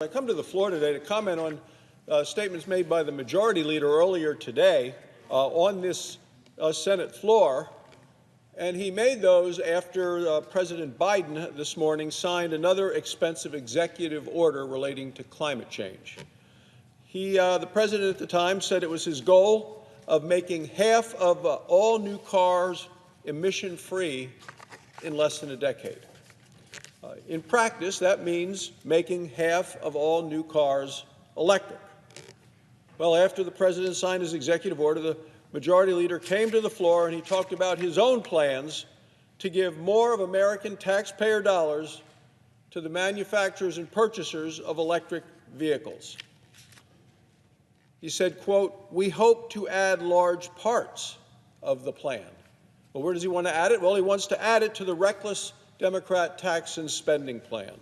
I come to the floor today to comment on statements made by the majority leader earlier today on this Senate floor, and he made those after President Biden this morning signed another expensive executive order relating to climate change. The president at the time said it was his goal of making half of all new cars emission-free in less than a decade. In practice, that means making half of all new cars electric. Well, after the president signed his executive order, the majority leader came to the floor and he talked about his own plans to give more of American taxpayer dollars to the manufacturers and purchasers of electric vehicles. He said, quote, "We hope to add large parts of the plan." Well, where does he want to add it? Well, he wants to add it to the reckless Democrat tax and spending plan.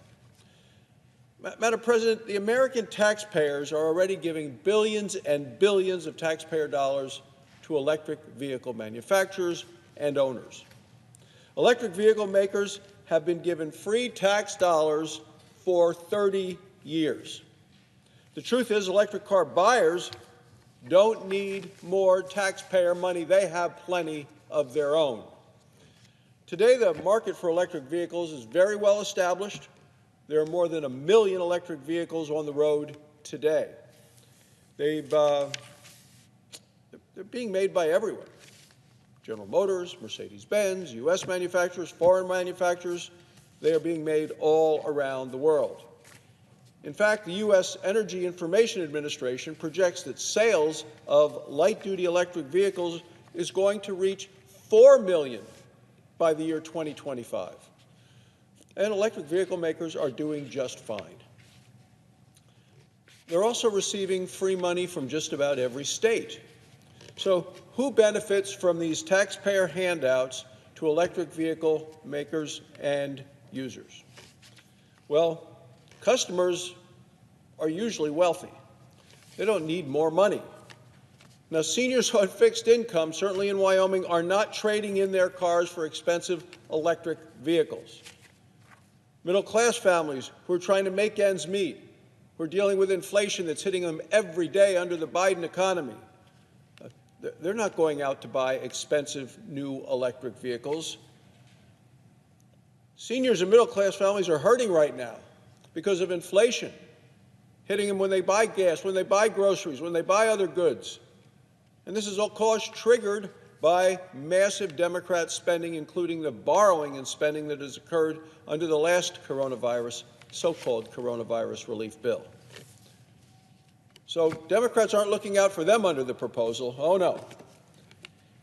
Madam President, the American taxpayers are already giving billions and billions of taxpayer dollars to electric vehicle manufacturers and owners. Electric vehicle makers have been given free tax dollars for 30 years. The truth is, electric car buyers don't need more taxpayer money. They have plenty of their own. Today, the market for electric vehicles is very well established. There are more than 1 million electric vehicles on the road today. They're being made by everyone. General Motors, Mercedes-Benz, U.S. manufacturers, foreign manufacturers, they are being made all around the world. In fact, the U.S. Energy Information Administration projects that sales of light-duty electric vehicles is going to reach 4 million by the year 2025. And electric vehicle makers are doing just fine. They're also receiving free money from just about every state. So who benefits from these taxpayer handouts to electric vehicle makers and users? Well, customers are usually wealthy. They don't need more money. Now, seniors on fixed income, certainly in Wyoming, are not trading in their cars for expensive electric vehicles. Middle-class families who are trying to make ends meet, who are dealing with inflation that's hitting them every day under the Biden economy, they're not going out to buy expensive new electric vehicles. Seniors and middle-class families are hurting right now because of inflation, hitting them when they buy gas, when they buy groceries, when they buy other goods. And this is all cost triggered by massive Democrat spending, including the borrowing and spending that has occurred under the last so-called coronavirus relief bill. So Democrats aren't looking out for them under the proposal. Oh, no.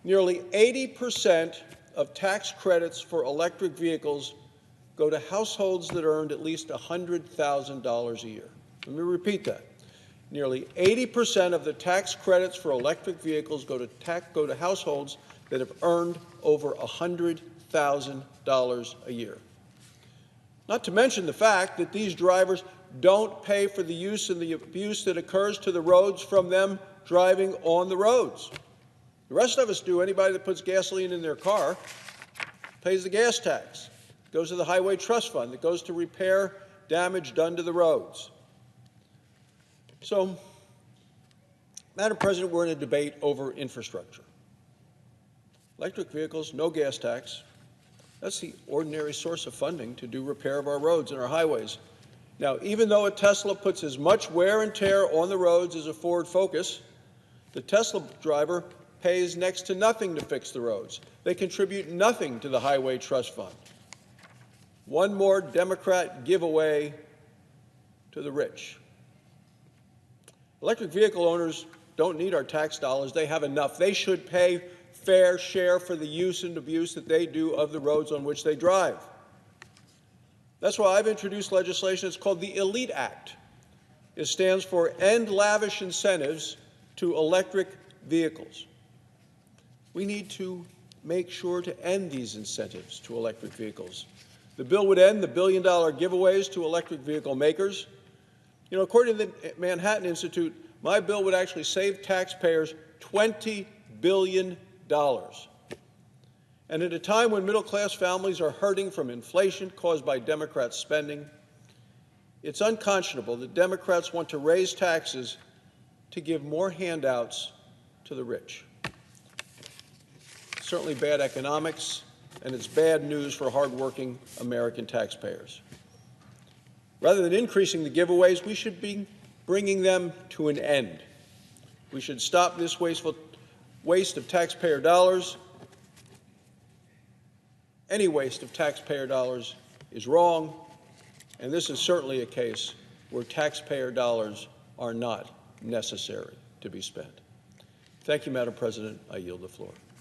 Nearly 80% of tax credits for electric vehicles go to households that earned at least $100,000 a year. Let me repeat that. Nearly 80% of the tax credits for electric vehicles go to households that have earned over $100,000 a year. Not to mention the fact that these drivers don't pay for the use and the abuse that occurs to the roads from them driving on the roads. The rest of us do. Anybody that puts gasoline in their car pays the gas tax. It goes to the Highway Trust Fund. It goes to repair damage done to the roads. So, Madam President, we're in a debate over infrastructure. Electric vehicles, no gas tax. That's the ordinary source of funding to do repair of our roads and our highways. Now, even though a Tesla puts as much wear and tear on the roads as a Ford Focus, the Tesla driver pays next to nothing to fix the roads. They contribute nothing to the Highway Trust Fund. One more Democrat giveaway to the rich. Electric vehicle owners don't need our tax dollars. They have enough. They should pay fair share for the use and abuse that they do of the roads on which they drive. That's why I've introduced legislation. It's called the ELITE Act. It stands for End Lavish Incentives to Electric Vehicles. We need to make sure to end these incentives to electric vehicles. The bill would end the billion-dollar giveaways to electric vehicle makers. You know, according to the Manhattan Institute, my bill would actually save taxpayers $20 billion. And at a time when middle-class families are hurting from inflation caused by Democrat spending, It's unconscionable that Democrats want to raise taxes to give more handouts to the rich. It's certainly bad economics, and it's bad news for hardworking American taxpayers. Rather than increasing the giveaways, we should be bringing them to an end. We should stop this wasteful waste of taxpayer dollars. Any waste of taxpayer dollars is wrong, and this is certainly a case where taxpayer dollars are not necessary to be spent. Thank you, Madam President. I yield the floor.